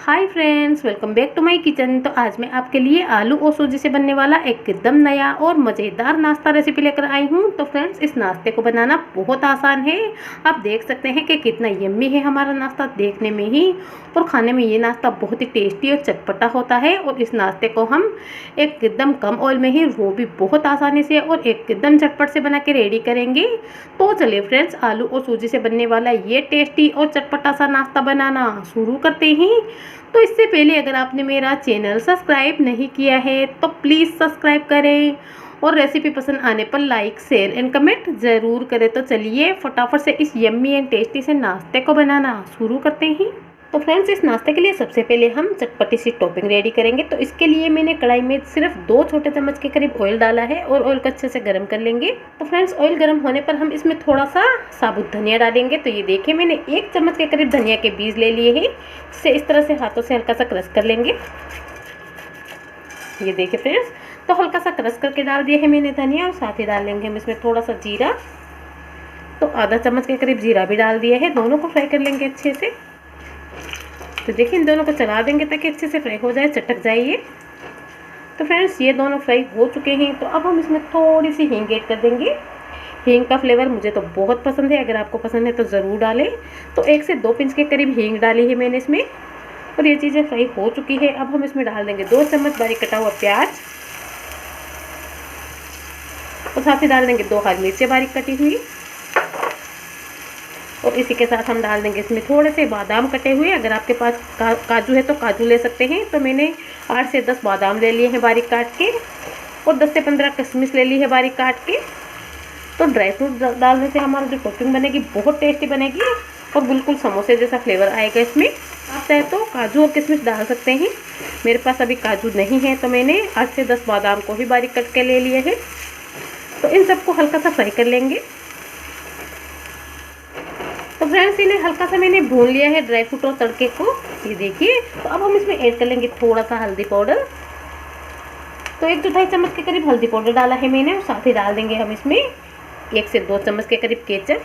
Hi friends, welcome back to my kitchen. तो आज मैं आपके लिए आलू और सूजी से बनने वाला एकदम नया और मज़ेदार नाश्ता रेसिपी लेकर आई हूँ। तो फ्रेंड्स, इस नाश्ते को बनाना बहुत आसान है। आप देख सकते हैं कि कितना यम्मी है हमारा नाश्ता देखने में ही, और खाने में ये नाश्ता बहुत ही टेस्टी और चटपटा होता है। और इस नाश्ते को हम एकदम कम ऑयल में ही, वो भी बहुत आसानी से और एकदम झटपट से बना के रेडी करेंगे। तो चलिए फ्रेंड्स, आलू और सूजी से बनने वाला ये टेस्टी और चटपटा सा नाश्ता बनाना शुरू करते हैं। तो इससे पहले अगर आपने मेरा चैनल सब्सक्राइब नहीं किया है तो प्लीज़ सब्सक्राइब करें, और रेसिपी पसंद आने पर लाइक शेयर एंड कमेंट ज़रूर करें। तो चलिए फटाफट से इस यम्मी एंड टेस्टी से नाश्ते को बनाना शुरू करते हैं। तो फ्रेंड्स, इस नाश्ते के लिए सबसे पहले हम चटपटी सी टॉपिंग रेडी करेंगे। तो इसके लिए मैंने कढ़ाई में सिर्फ 2 छोटे चम्मच के करीब ऑयल डाला है, और ऑयल को अच्छे से गर्म कर लेंगे। तो फ्रेंड्स, ऑयल गर्म होने पर हम इसमें थोड़ा सा साबुत धनिया डालेंगे। तो ये देखिए, मैंने 1 चम्मच के करीब धनिया के बीज ले लिए हैं। इसे इस तरह से हाथों से हल्का सा क्रश कर लेंगे। ये देखिए फ्रेंड्स, तो हल्का सा क्रश करके डाल दिया है मैंने धनिया, और साथ ही डाल लेंगे हम इसमें थोड़ा सा जीरा। तो आधा चम्मच के करीब जीरा भी डाल दिया है। दोनों को फ्राई कर लेंगे अच्छे से। तो देखिए, इन दोनों को चला देंगे ताकि अच्छे से फ्राई हो जाए, चटक जाए ये। तो फ्रेंड्स, ये दोनों फ्राई हो चुके हैं। तो अब हम इसमें थोड़ी सी हींग ऐड कर देंगे। हींग का फ्लेवर मुझे तो बहुत पसंद है, अगर आपको पसंद है तो ज़रूर डालें। तो 1 से 2 पिंच के करीब हींग डाली है मैंने इसमें, और ये चीज़ें फ्राई हो चुकी है। अब हम इसमें डाल देंगे 2 चम्मच बारीक कटा हुआ प्याज, और साथ ही डाल देंगे 2 हरी मिर्चें बारीक कटी हुई। और इसी के साथ हम डाल देंगे इसमें थोड़े से बादाम कटे हुए। अगर आपके पास काजू है तो काजू ले सकते हैं। तो मैंने 8 से 10 बादाम ले लिए हैं बारीक काट के, और 10 से 15 किशमिश ले ली है बारीक काट के। तो ड्राई फ्रूट डालने से हमारा जो टॉपिंग बनेगी बहुत टेस्टी बनेगी, और बिल्कुल समोसे जैसा फ्लेवर आएगा इसमें। आप चाहे तो काजू और किशमिश डाल सकते हैं। मेरे पास अभी काजू नहीं है, तो मैंने 8 से 10 बादाम को ही बारीक कट के ले लिए है। तो इन सबको हल्का सा फ्राई कर लेंगे। तो फ्रेंड्स, इन्हें हल्का सा मैंने भून लिया है, ड्राई फ्रूट और तड़के को। ये देखिए, तो अब हम इसमें ऐड कर लेंगे थोड़ा सा हल्दी पाउडर। तो 1/4 चम्मच के करीब हल्दी पाउडर डाला है मैंने, और साथ ही डाल देंगे हम इसमें 1 से 2 चम्मच के करीब केचप।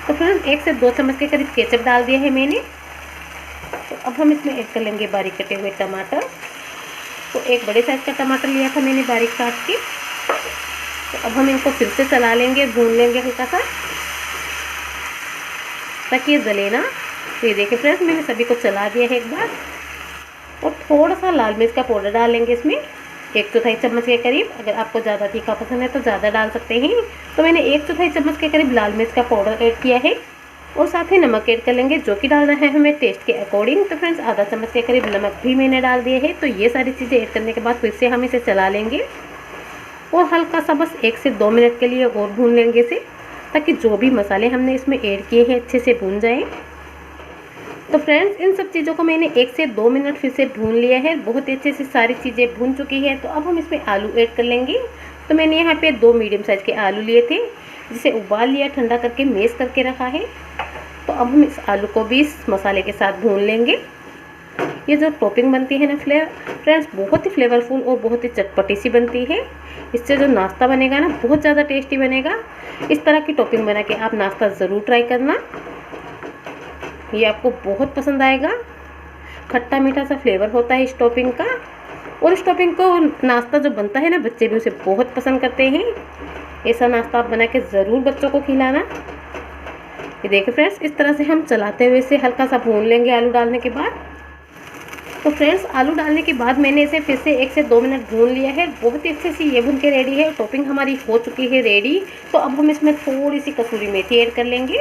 तो फ्रेंड्स, 1 से 2 चम्मच के करीब केचप डाल दिया है मैंने। तो अब हम इसमें ऐड कर लेंगे बारीक कटे हुए टमाटर। तो 1 बड़े साइज़ का टमाटर लिया था मैंने बारीक काट के। तो अब हम इनको फिर से चला लेंगे, भून लेंगे हल्का सा, ताकि ये जले ना। तो ये देखिए फ्रेंड्स, मैंने सभी को चला दिया है एक बार। और थोड़ा सा लाल मिर्च का पाउडर डालेंगे इसमें, 1/4 चम्मच के करीब। अगर आपको ज़्यादा तीखा पसंद है तो ज़्यादा डाल सकते हैं। तो मैंने 1/4 चम्मच के करीब लाल मिर्च का पाउडर ऐड किया है, और साथ ही नमक ऐड कर लेंगे, जो कि डालना है हमें टेस्ट के अकॉर्डिंग। तो फ्रेंड्स, आधा चम्मच के करीब नमक भी मैंने डाल दिए है। तो ये सारी चीज़ें ऐड करने के बाद फिर से हम इसे चला लेंगे, और हल्का सा बस 1 से 2 मिनट के लिए और भून लेंगे इसे, ताकि जो भी मसाले हमने इसमें ऐड किए हैं अच्छे से भून जाएं। तो फ्रेंड्स, इन सब चीज़ों को मैंने 1 से 2 मिनट फिर से भून लिया है। बहुत अच्छे से सारी चीज़ें भून चुकी है। तो अब हम इसमें आलू ऐड कर लेंगे। तो मैंने यहाँ पे 2 मीडियम साइज़ के आलू लिए थे, जिसे उबाल लिया, ठंडा करके मैश करके रखा है। तो अब हम इस आलू को भी इस मसाले के साथ भून लेंगे। ये जो टॉपिंग बनती है ना फ्रेंड्स, बहुत ही फ्लेवरफुल और बहुत ही चटपटी सी बनती है। इससे जो नाश्ता बनेगा ना, बहुत ज़्यादा टेस्टी बनेगा। इस तरह की टॉपिंग बना के आप नाश्ता ज़रूर ट्राई करना, ये आपको बहुत पसंद आएगा। खट्टा मीठा सा फ्लेवर होता है इस टॉपिंग का, और इस टॉपिंग को नाश्ता जो बनता है ना, बच्चे भी उसे बहुत पसंद करते हैं। ऐसा नाश्ता आप बना के ज़रूर बच्चों को खिलाना। ये देखिए फ्रेंड्स, इस तरह से हम चलाते हुए इसे हल्का सा भून लेंगे आलू डालने के बाद। तो फ्रेंड्स, आलू डालने के बाद मैंने इसे फिर से 1 से 2 मिनट भून लिया है। बहुत ही अच्छे से ये भून के रेडी है। टॉपिंग हमारी हो चुकी है रेडी। तो अब हम इसमें थोड़ी सी कसूरी मेथी ऐड कर लेंगे,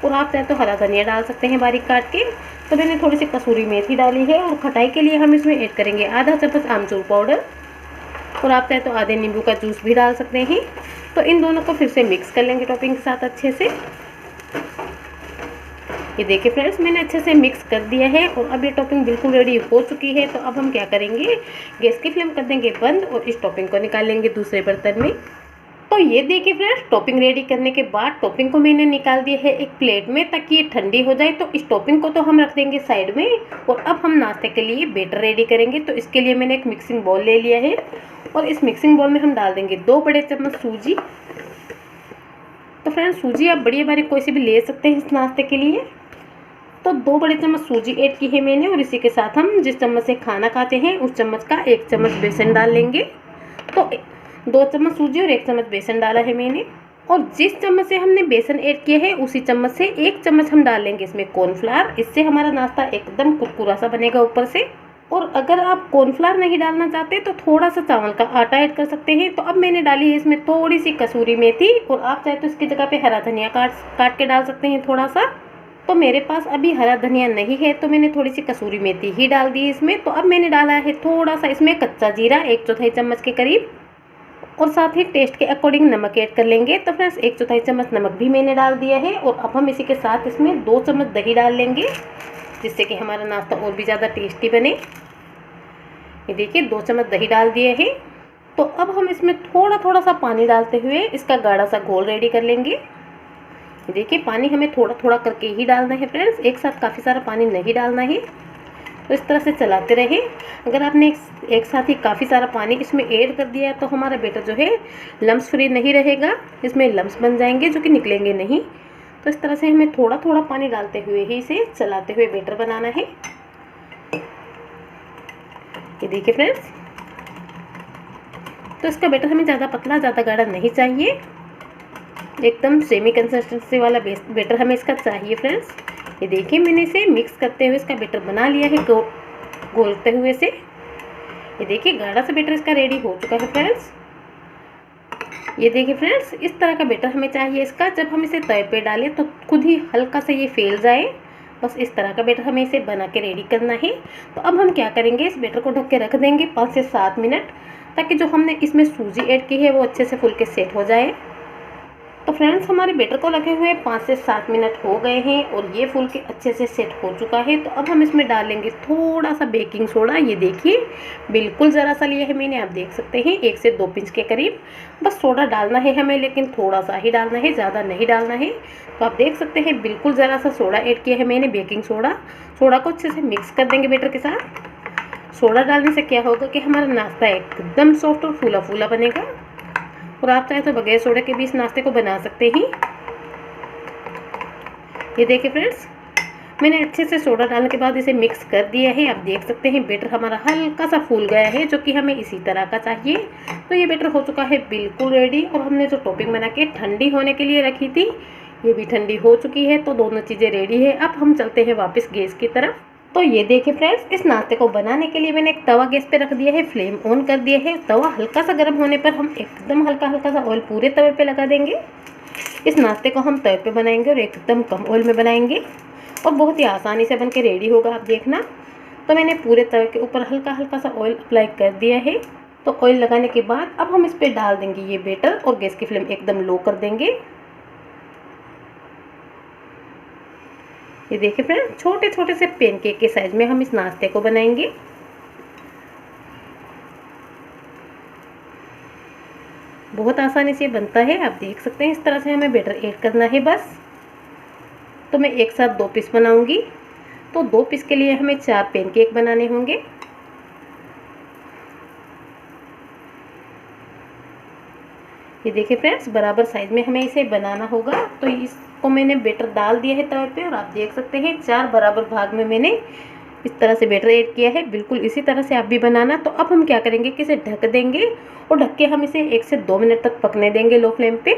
और आप चाहे तो हरा धनिया डाल सकते हैं बारीक काट के। तो मैंने थोड़ी सी कसूरी मेथी डाली है, और खटाई के लिए हम इसमें ऐड करेंगे आधा चम्मच आमचूर पाउडर, और आप चाहे तो आधे नींबू का जूस भी डाल सकते हैं। तो इन दोनों को फिर से मिक्स कर लेंगे टॉपिंग के साथ अच्छे से। ये देखिए फ्रेंड्स, मैंने अच्छे से मिक्स कर दिया है, और अब ये टॉपिंग बिल्कुल रेडी हो चुकी है। तो अब हम क्या करेंगे, गैस की फ्लेम कर देंगे बंद, और इस टॉपिंग को निकाल लेंगे दूसरे बर्तन में। तो ये देखिए फ्रेंड्स, टॉपिंग रेडी करने के बाद टॉपिंग को मैंने निकाल दिया है एक प्लेट में, ताकि ये ठंडी हो जाए। तो इस टॉपिंग को तो हम रख देंगे साइड में, और अब हम नाश्ते के लिए बैटर रेडी करेंगे। तो इसके लिए मैंने एक मिक्सिंग बाउल ले लिया है, और इस मिक्सिंग बाउल में हम डाल देंगे 2 बड़े चम्मच सूजी। तो फ्रेंड्स, सूजी आप बड़ी बारीक कोई सी भी ले सकते हैं इस नाश्ते के लिए। तो 2 बड़े चम्मच सूजी ऐड की है मैंने, और इसी के साथ हम जिस चम्मच से खाना खाते हैं उस चम्मच का 1 चम्मच बेसन डाल लेंगे। तो 2 चम्मच सूजी और 1 चम्मच बेसन डाला है मैंने, और जिस चम्मच से हमने बेसन ऐड किया है उसी चम्मच से 1 चम्मच हम डाल लेंगे इसमें कॉर्नफ्लावर। इससे हमारा नाश्ता एकदम कुरकुरा सा बनेगा ऊपर से। और अगर आप कॉर्नफ्लावर नहीं डालना चाहते तो थोड़ा सा चावल का आटा ऐड कर सकते हैं। तो अब मैंने डाली है इसमें थोड़ी सी कसूरी मेथी, और आप चाहे तो इसकी जगह पे हरा धनिया काट के डाल सकते हैं थोड़ा सा। तो मेरे पास अभी हरा धनिया नहीं है तो मैंने थोड़ी सी कसूरी मेथी ही डाल दी इसमें। तो अब मैंने डाला है थोड़ा सा इसमें कच्चा जीरा, 1/4 चम्मच के करीब, और साथ ही टेस्ट के अकॉर्डिंग नमक ऐड कर लेंगे। तो फ्रेंड्स 1/4 चम्मच नमक भी मैंने डाल दिया है। और अब हम इसी के साथ इसमें 2 चम्मच दही डाल लेंगे, जिससे कि हमारा नाश्ता और भी ज़्यादा टेस्टी बने। ये देखिए 2 चम्मच दही डाल दिए हैं। तो अब हम इसमें थोड़ा थोड़ा सा पानी डालते हुए इसका गाढ़ा सा घोल रेडी कर लेंगे। ये देखिए पानी हमें थोड़ा थोड़ा करके ही डालना है फ्रेंड्स, एक साथ काफ़ी सारा पानी नहीं डालना है। तो इस तरह से चलाते रहे। अगर आपने एक साथ ही काफ़ी सारा पानी इसमें ऐड कर दिया तो हमारा बैटर जो है लम्स फ्री नहीं रहेगा, इसमें लम्स बन जाएंगे जो कि निकलेंगे नहीं। तो इस तरह से हमें थोड़ा थोड़ा पानी डालते हुए ही इसे चलाते हुए बैटर बनाना है। ये देखिए फ्रेंड्स, तो इसका बैटर हमें ज़्यादा पतला ज़्यादा गाढ़ा नहीं चाहिए, एकदम सेमी कंसिस्टेंसी वाला बैटर हमें इसका चाहिए फ्रेंड्स। ये देखिए मैंने इसे मिक्स करते हुए इसका बैटर बना लिया है घोलते हुए से। ये देखिए गाढ़ा सा बैटर इसका रेडी हो चुका है फ्रेंड्स। ये देखिए फ्रेंड्स, इस तरह का बैटर हमें चाहिए इसका। जब हम इसे तवे पे डालें तो खुद ही हल्का सा ये फैल जाए, बस इस तरह का बैटर हमें इसे बना के रेडी करना है। तो अब हम क्या करेंगे, इस बैटर को ढक के रख देंगे 5 से 7 मिनट, ताकि जो हमने इसमें सूजी ऐड की है वो अच्छे से फुल के सेट हो जाए। तो फ्रेंड्स हमारे बैटर को रखे हुए 5 से 7 मिनट हो गए हैं और ये फुल के अच्छे से सेट हो चुका है। तो अब हम इसमें डालेंगे थोड़ा सा बेकिंग सोडा। ये देखिए बिल्कुल ज़रा सा लिया है मैंने, आप देख सकते हैं 1 से 2 पिंच के करीब बस सोडा डालना है हमें, लेकिन थोड़ा सा ही डालना है, ज़्यादा नहीं डालना है। तो आप देख सकते हैं बिल्कुल ज़रा सा सोडा ऐड किया है मैंने, बेकिंग सोडा। सोडा को अच्छे से मिक्स कर देंगे बैटर के साथ। सोडा डालने से क्या होगा कि हमारा नाश्ता एकदम सॉफ्ट और फूला फूला बनेगा, और आप चाहे तो बगैर सोडा के भी इस नाश्ते को बना सकते हैं। ये देखिए फ्रेंड्स, मैंने अच्छे से सोडा डालने के बाद इसे मिक्स कर दिया है। आप देख सकते हैं बैटर हमारा हल्का सा फूल गया है, जो कि हमें इसी तरह का चाहिए। तो ये बैटर हो चुका है बिल्कुल रेडी, और हमने जो टॉपिंग बना के ठंडी होने के लिए रखी थी ये भी ठंडी हो चुकी है। तो दोनों चीज़ें रेडी है। अब हम चलते हैं वापस गैस की तरफ। तो ये देखिए फ्रेंड्स, इस नाश्ते को बनाने के लिए मैंने एक तवा गैस पे रख दिया है, फ्लेम ऑन कर दिया है। तवा हल्का सा गर्म होने पर हम एकदम हल्का हल्का सा ऑयल पूरे तवे पे लगा देंगे। इस नाश्ते को हम तवे पे बनाएंगे और एकदम कम ऑयल में बनाएंगे, और बहुत ही आसानी से बन के रेडी होगा, आप देखना। तो मैंने पूरे तवे के ऊपर हल्का हल्का सा ऑयल अप्लाई कर दिया है। तो ऑयल लगाने के बाद अब हम इस पर डाल देंगे ये बैटर, और गैस की फ्लेम एकदम लो कर देंगे। ये देखिए फ्रेंड, छोटे छोटे से पैनकेक के साइज में हम इस नाश्ते को बनाएंगे। बहुत आसानी से बनता है, आप देख सकते हैं। इस तरह से हमें बैटर ऐड करना है बस। तो मैं एक साथ 2 पीस बनाऊंगी, तो 2 पीस के लिए हमें 4 पैनकेक बनाने होंगे। ये देखिए फ्रेंड्स, बराबर साइज में हमें इसे बनाना होगा। तो इसको मैंने बैटर डाल दिया है तवे पे, और आप देख सकते हैं 4 बराबर भाग में मैंने इस तरह से बैटर ऐड किया है। बिल्कुल इसी तरह से आप भी बनाना। तो अब हम क्या करेंगे कि इसे ढक देंगे, और ढक के हम इसे 1 से 2 मिनट तक पकने देंगे लो फ्लेम पे।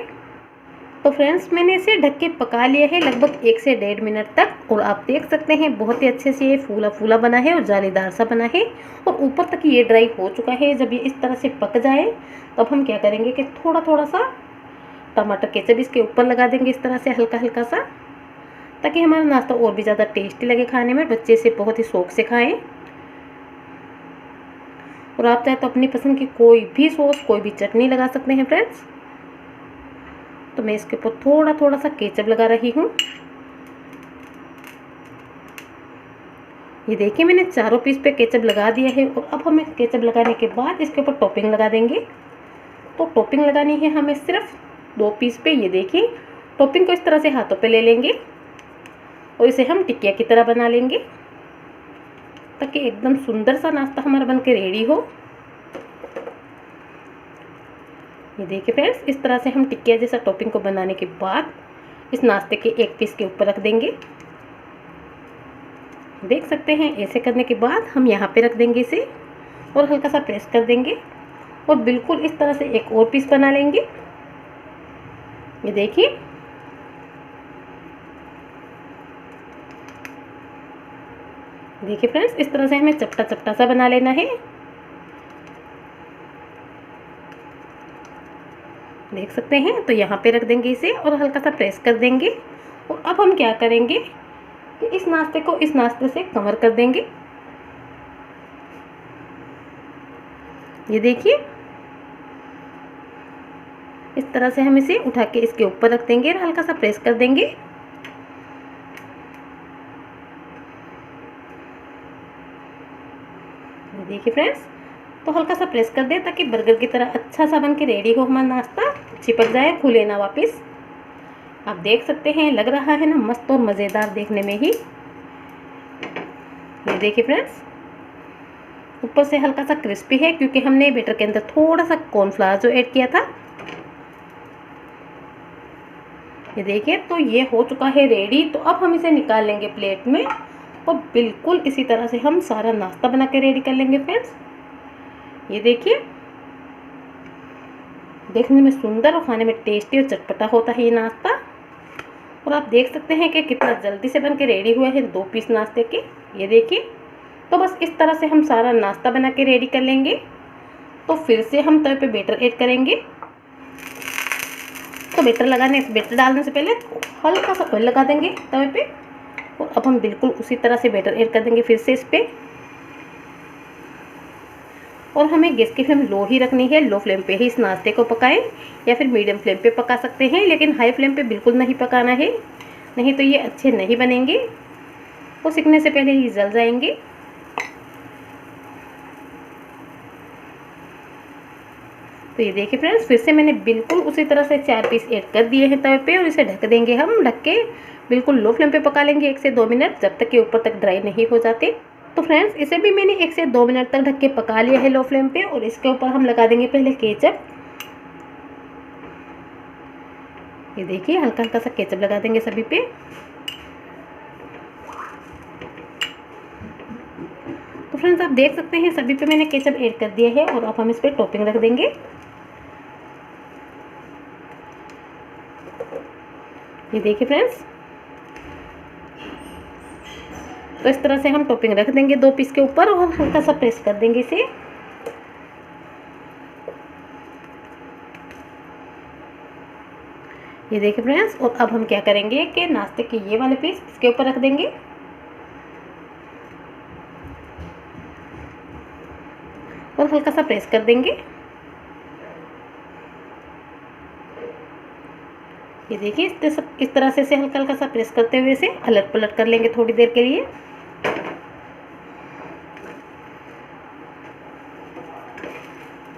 तो फ्रेंड्स मैंने इसे ढक के पका लिया है लगभग 1 से 1.5 मिनट तक, और आप देख सकते हैं बहुत ही अच्छे से ये फूला फूला बना है और जालीदार सा बना है, और ऊपर तक ये ड्राई हो चुका है। जब ये इस तरह से पक जाए तब हम क्या करेंगे कि थोड़ा थोड़ा सा टमाटर केचप इसके ऊपर लगा देंगे, इस तरह से हल्का हल्का सा, ताकि हमारा नाश्ता और भी ज़्यादा टेस्टी लगे खाने में, बच्चे इसे बहुत ही शौक से खाएं। और आप चाहे तो अपनी पसंद की कोई भी सॉस, कोई भी चटनी लगा सकते हैं फ्रेंड्स। तो मैं इसके ऊपर थोड़ा थोड़ा सा केचप लगा रही हूँ। ये देखिए मैंने चारों पीस पे केचप लगा दिया है, और अब हमें केचप लगाने के बाद इसके ऊपर टॉपिंग लगा देंगे। तो टॉपिंग लगानी है हमें सिर्फ 2 पीस पे। ये देखिए टॉपिंग को इस तरह से हाथों पे ले लेंगे, और इसे हम टिकिया की तरह बना लेंगे, ताकि एकदम सुंदर सा नाश्ता हमारा बन के रेडी हो। ये देखिए फ्रेंड्स, इस तरह से हम टिकिया जैसा टॉपिंग को बनाने के बाद इस नाश्ते के एक पीस के ऊपर रख देंगे। देख सकते हैं। ऐसे करने के बाद हम यहाँ पे रख देंगे इसे और हल्का सा प्रेस कर देंगे और बिल्कुल इस तरह से एक और पीस बना लेंगे। ये देखिए, फ्रेंड्स, इस तरह से हमें चपटा चपटा सा बना लेना है। देख सकते हैं। तो यहाँ पे रख देंगे इसे और हल्का सा प्रेस कर देंगे। और अब हम क्या करेंगे कि इस नाश्ते को इस नाश्ते से कवर कर देंगे। ये देखिए, इस तरह से हम इसे उठा के इसके ऊपर रख देंगे और हल्का सा प्रेस कर देंगे। देखिए फ्रेंड्स, तो हल्का सा प्रेस कर दे ताकि बर्गर की तरह अच्छा सा बन के रेडी हो हमारा नाश्ता, चिपक जाए, खुले ना वापस। आप देख सकते हैं, लग रहा है ना मस्त और मज़ेदार देखने में ही। ये देखिए फ्रेंड्स, ऊपर से हल्का सा क्रिस्पी है क्योंकि हमने बैटर के अंदर थोड़ा सा कॉर्नफ्लावर जो ऐड किया था। ये देखिए, तो ये हो चुका है रेडी। तो अब हम इसे निकाल लेंगे प्लेट में और बिल्कुल इसी तरह से हम सारा नाश्ता बना के रेडी कर लेंगे फ्रेंड्स। ये देखिए, देखने में सुंदर और खाने में टेस्टी और चटपटा होता है ये नाश्ता। और आप देख सकते हैं कि कितना जल्दी से बन के रेडी हुआ है 2 पीस नाश्ते के। ये देखिए, तो बस इस तरह से हम सारा नाश्ता बना के रेडी कर लेंगे। तो फिर से हम तवे पे बैटर ऐड करेंगे। तो बैटर डालने से पहले हल्का सा ऑयल लगा देंगे तवे पे और अब हम बिल्कुल उसी तरह से बैटर ऐड कर देंगे फिर से इस पे। और हमें गैस की फ्लेम लो ही रखनी है। लो फ्लेम पे ही इस नाश्ते को पकाएं या फिर मीडियम फ्लेम पे पका सकते हैं, लेकिन हाई फ्लेम पे बिल्कुल नहीं पकाना है, नहीं तो ये अच्छे नहीं बनेंगे, वो सिकने से पहले ही जल जाएंगे। तो ये देखिए फ्रेंड्स, फिर से मैंने बिल्कुल उसी तरह से 4 पीस ऐड कर दिए हैं तवे पे और इसे ढक देंगे हम। ढक के बिल्कुल लो फ्लेम पे पका लेंगे 1 से 2 मिनट, जब तक कि ऊपर तक ड्राई नहीं हो जाते। तो फ्रेंड्स, इसे भी मैंने 1 से 2 मिनट तक ढक के पका लिया है लो फ्लेम पे। और इसके ऊपर हम लगा देंगे पहले केचप। ये देखिए, हल्का हल्का सा केचप लगा देंगे सभी पे। तो फ्रेंड्स, आप देख सकते हैं सभी पे मैंने केचप ऐड कर दिया है और अब हम इस पे टॉपिंग रख देंगे। ये देखिए फ्रेंड्स, तो इस तरह से हम टॉपिंग रख देंगे 2 पीस के ऊपर और हल्का सा प्रेस कर देंगे इसे। ये देखिए फ्रेंड्स, और अब हम क्या करेंगे कि नाश्ते के ये वाले पीस इसके ऊपर रख देंगे और हल्का सा प्रेस कर देंगे। ये देखिए, इस तरह से हल्का हल्का सा प्रेस करते हुए इसे अलट पलट कर लेंगे थोड़ी देर के लिए।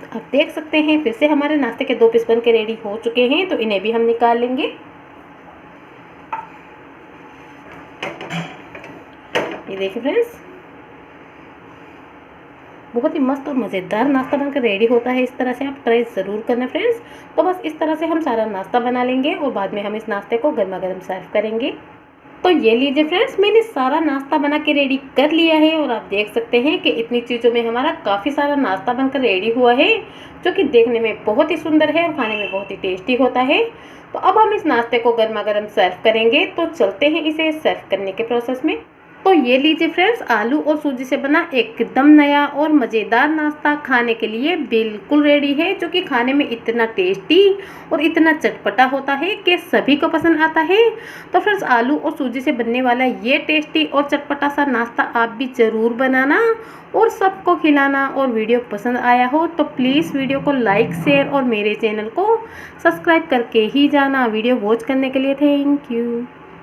आप देख सकते हैं फिर से हमारे नाश्ते के 2 पीस बन के रेडी हो चुके हैं। तो इन्हें भी हम निकाल लेंगे। ये देखिए फ्रेंड्स, बहुत ही मस्त और मज़ेदार नाश्ता बनकर रेडी होता है। इस तरह से आप ट्राई ज़रूर करना फ्रेंड्स। तो बस इस तरह से हम सारा नाश्ता बना लेंगे और बाद में हम इस नाश्ते को गर्मा गर्म सर्व करेंगे। तो ये लीजिए फ्रेंड्स, मैंने सारा नाश्ता बना के रेडी कर लिया है और आप देख सकते हैं कि इतनी चीज़ों में हमारा काफ़ी सारा नाश्ता बनकर रेडी हुआ है, जो कि देखने में बहुत ही सुंदर है और खाने में बहुत ही टेस्टी होता है। तो अब हम इस नाश्ते को गर्मा गर्म सर्व करेंगे। तो चलते हैं इसे सर्व करने के प्रोसेस में। तो ये लीजिए फ्रेंड्स, आलू और सूजी से बना एकदम नया और मज़ेदार नाश्ता खाने के लिए बिल्कुल रेडी है, जो कि खाने में इतना टेस्टी और इतना चटपटा होता है कि सभी को पसंद आता है। तो फ्रेंड्स, आलू और सूजी से बनने वाला ये टेस्टी और चटपटा सा नाश्ता आप भी ज़रूर बनाना और सबको खिलाना। और वीडियो पसंद आया हो तो प्लीज़ वीडियो को लाइक, शेयर और मेरे चैनल को सब्सक्राइब करके ही जाना। वीडियो वॉच करने के लिए थैंक यू।